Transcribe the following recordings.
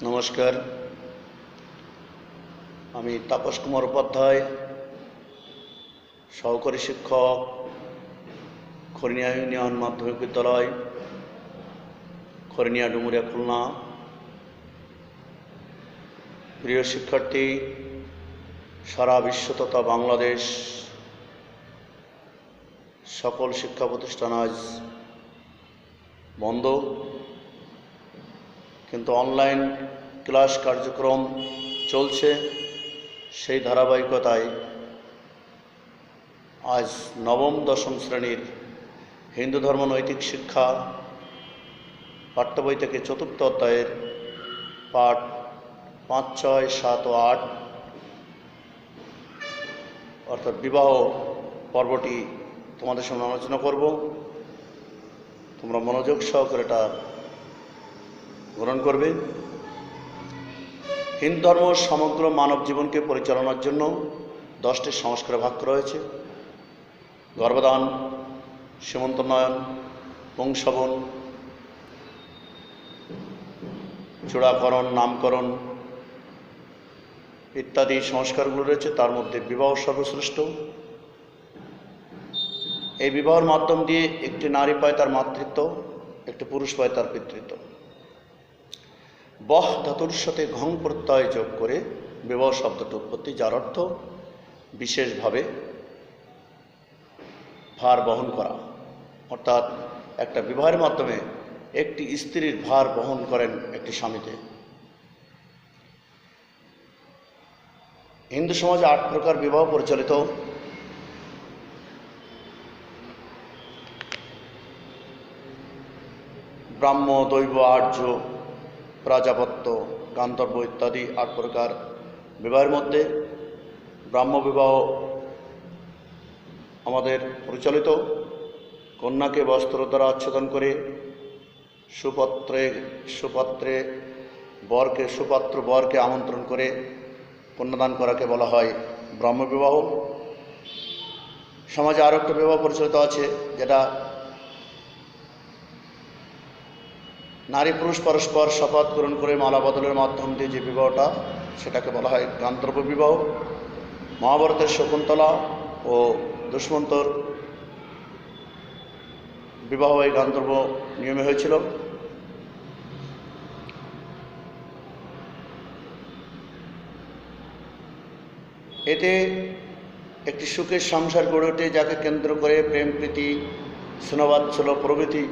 নমস্কার, আমি তাপস কুমার উপাধ্যায়, সহকারী শিক্ষক, খরিনিয়া ইউনিয়ন মাধ্যমিক বিদ্যালয়, খরিনিয়া ডুমুরিয়া, খুলনা। প্রিয় শিক্ষার্থী, সারা বিশ্ব তথা বাংলাদেশ সকল শিক্ষা প্রতিষ্ঠান আজ বন্ধ, কিন্তু অনলাইন ক্লাস কার্যক্রম চলছে। সেই ধারাবাহিকতায় আজ নবম দশম শ্রেণীর হিন্দু ধর্ম নৈতিক শিক্ষা পাঠ্য বই থেকে চতুর্থ অধ্যায়ের পাঠ 5, 6, 7 ও 8 অর্থাৎ বিবাহ পর্বটি তোমাদের সামনে আলোচনা করব। তোমরা মনোযোগ সহকারে এটা গ্রহণ করবে। হিন্দু ধর্ম সমগ্র মানব জীবনকে পরিচালনার জন্য 10টি সংস্কারে ভাগ করা হয়েছে: গর্ভদান, সীমন্তোন্নয়ন, পুংসবন, চূড়াকরণ, নামকরণ ইত্যাদি সংস্কারগুলো রয়েছে। তার মধ্যে বিবাহ সর্বশ্রেষ্ঠ। এই বিবাহের মাধ্যম দিয়ে একটি নারী পায় তার মাতৃত্ব, একটি পুরুষ পায় তার পিতৃত্ব। বহ ধাতুর সাথে ঘং প্রত্যয় যোগ করে বিবাহ শব্দটি উৎপত্তি, যার অর্থ বিশেষভাবে ভার বহন করা। অর্থাৎ একটা বিবাহের মাধ্যমে একটি স্ত্রীর ভার বহন করেন একটি স্বামীতে। হিন্দু সমাজে 8 প্রকার বিবাহ পরিচালিত। ব্রাহ্ম, দৈব, আর্য, প্রাজাপত্য, গান্ধর্ব ইত্যাদি 8 প্রকার বিবাহের মধ্যে ব্রাহ্ম বিবাহ আমাদের পরিচালিত। কন্যাকে বস্ত্র দ্বারা আচ্ছাদন করে সুপাত্রে বরকে আমন্ত্রণ করে কন্যাদান করাকে বলা হয় ব্রাহ্ম বিবাহ। সমাজে আরও একটা বিবাহ পরিচালিত আছে, যেটা নারী পুরুষ পরস্পর শপথ গ্রহণ করে মালা বদলের মাধ্যম দিয়ে যে বিবাহটা, সেটাকে বলা হয় গান্ধর্ব বিবাহ। মহাভারতের শকুন্তলা ও দুষ্মন্তর বিবাহ এই গান্ধর্ব নিয়মে হয়েছিল। এতে একটি সুখের সংসার গড়ে ওঠে, যাকে কেন্দ্র করে প্রেম, প্রীতি, স্নেহবাৎসল্য প্রভৃতি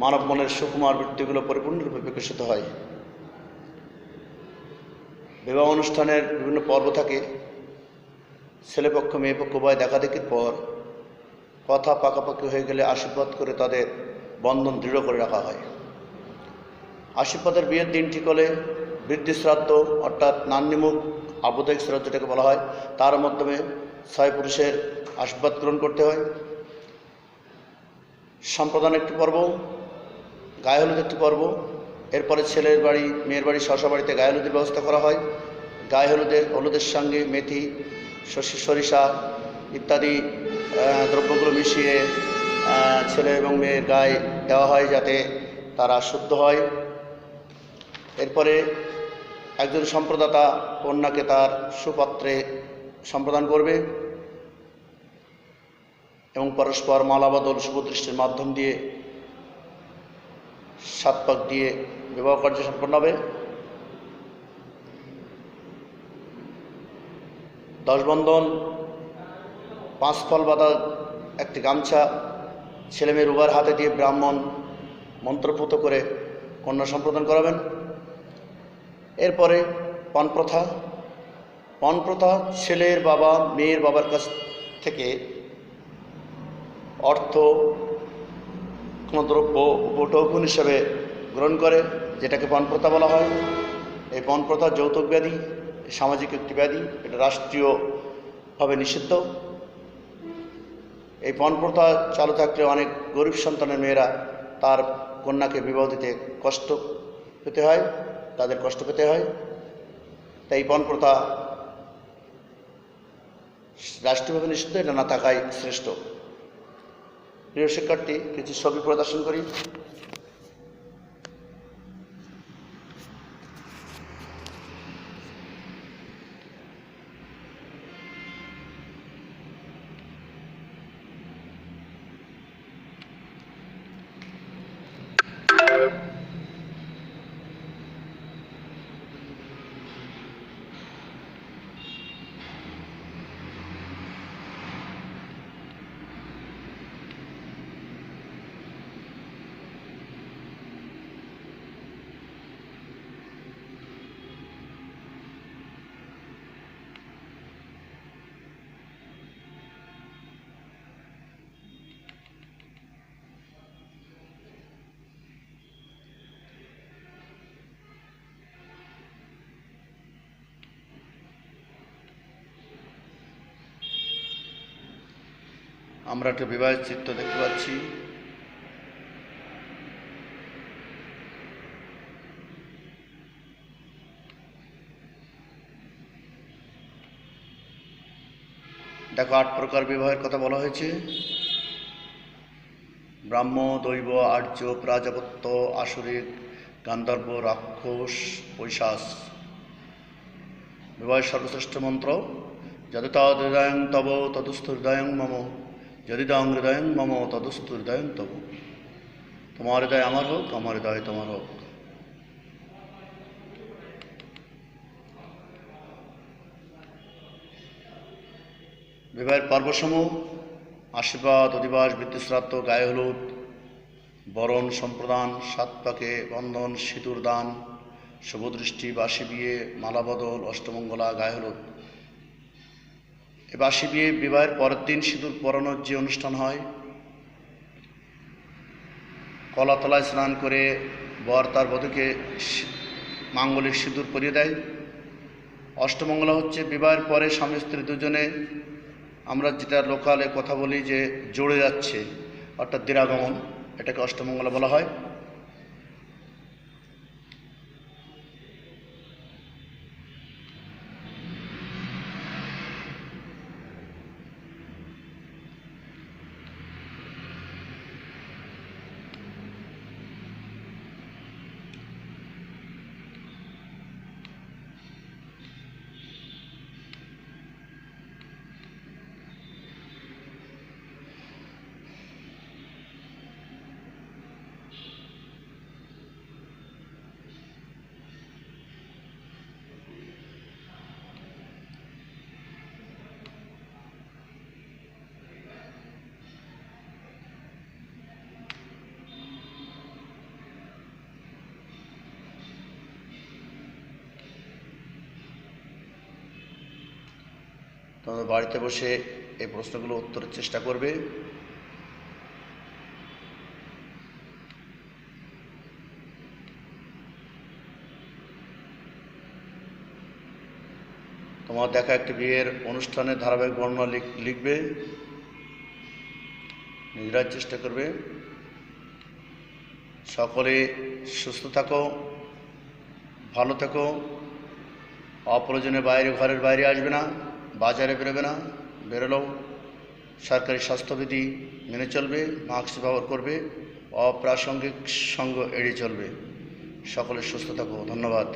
মানব মনের সুকুমার বৃত্তিগুলো পরিপূর্ণরূপে বিকশিত হয়। বিবাহ অনুষ্ঠানের বিভিন্ন পর্ব থাকে। ছেলেপক্ষ মেয়েপক্ষ উভয় দেখাদেখির পর কথা পাকাপাকি হয়ে গেলে আশীর্বাদ করে তাদের বন্ধন দৃঢ় করে রাখা হয়। আশীর্বাদের বিয়ের দিন ঠিক হলে বৃদ্ধি শ্রাদ্ধ অর্থাৎ নান্নিমুখ আবদায়িক শ্রাদ্ধ যেটাকে বলা হয়, তার মাধ্যমে 6 পুরুষের আশীর্বাদ গ্রহণ করতে হয়। সম্প্রদান একটি পর্ব, গায়ে হলুদ একটি পর্ব। এরপরে ছেলের বাড়ি মেয়ের বাড়ি শ্বশুর বাড়িতে গায়ে হলুদের ব্যবস্থা করা হয়। গায়ে হলুদের সঙ্গে মেথি, সরিষা ইত্যাদি দ্রব্যগুলো মিশিয়ে ছেলে এবং মেয়ের গায়ে দেওয়া হয়, যাতে তারা শুদ্ধ হয়। এরপরে একজন সম্প্রদাতা কন্যাকে তার সুপাত্রে সম্প্রদান করবে এবং পরস্পর মালাবদল শুভদৃষ্টির মাধ্যম দিয়ে 7 পাক দিয়ে বিবাহ কার্য সম্পন্ন হবে। 10 বন্ধন, 5 ফল বাঁধা একটি গামছা ছেলেমেয়ের উভয়ের হাতে দিয়ে ব্রাহ্মণ মন্ত্রপুত করে কন্যা সম্প্রদান করাবেন। এরপরে পণ প্রথা ছেলের বাবা মেয়ের বাবার কাছ থেকে অর্থ, কোনো দ্রব্য উপঢৌকন হিসেবে গ্রহণ করে, যেটাকে পণ প্রথা বলা হয়। এই পণ প্রথা যৌতুক ব্যাধি, সামাজিক একটি ব্যাধি, এটা রাষ্ট্রীয়ভাবে নিষিদ্ধ। এই পণ প্রথা চালু থাকলে অনেক গরিব সন্তানের মেয়েরা তার কন্যাকে বিবাহ দিতে তাদের কষ্ট পেতে হয়। তাই এই পণ প্রথা রাষ্ট্রীয়ভাবে নিষিদ্ধ, এটা না থাকাই শ্রেষ্ঠ। প্রিয় শিক্ষার্থী, কিছু ছবি প্রদর্শন করি। আমরা একটা বিবাহের চিত্র দেখতে পাচ্ছি। দেখো 8 প্রকার বিবাহের কথা বলা হয়েছে। ব্রাহ্ম, দৈব, আর্য, প্রাজাপত্য, আসুরিক, গান্ধর্ব, রাক্ষস, পৈশাচ। বিবাহের সর্বশ্রেষ্ঠ মন্ত্র যদি তদৃদয়ং তব তদুস্তু হৃদয়ং মম, যদি দং হৃদয়ং মম তদুস্তু হৃদয়ং তব। তোমার হৃদয় আমার হোক, আমার হৃদয় তোমার হোক। বিবাহের পর্বসমূহ: আশীর্বাদ, অধিবাস, বৃত্তিশ্রাদ্ধ, গায়ে হলুদ, বরণ সম্প্রদান, 7 পাকে বন্ধন, সিঁদুর দান, শুভদৃষ্টি, বাসি বিয়ে, মালা বদল, অষ্টমঙ্গলা, গায়ে হলুদ। এই বাসি বিয়ে বিবাহের পরের দিন সিঁদুর পরানোর যে অনুষ্ঠান হয়, কলাতলায় স্নান করে বর তার বধূকে মাঙ্গলিক সিঁদুর পরিয়ে দেয়। অষ্টমঙ্গলা হচ্ছে বিবাহের পরে স্বামী স্ত্রী দুজনে, আমরা যেটা লোকালে কথা বলি যে জুড়ে যাচ্ছে, অর্থাৎ দিরাগমন, এটাকে অষ্টমঙ্গলা বলা হয়। তোমাদের বাড়িতে বসে এই প্রশ্নগুলো উত্তরের চেষ্টা করবে। তোমার দেখা একটি বিয়ের অনুষ্ঠানের ধারাবাহিক বর্ণনা লিখবে, নিজেরাই চেষ্টা করবে। সকলে সুস্থ থাকো, ভালো থাকো, অপ্রয়োজনে ঘরের বাইরে আসবে না, বাজারে বেরোবে না, বেরোলেও সরকারি স্বাস্থ্যবিধি মেনে চলবে, মাস্ক ব্যবহার করবে, অপ্রাসঙ্গিক সঙ্গ এড়িয়ে চলবে। সকলে সুস্থ থাকো, ধন্যবাদ।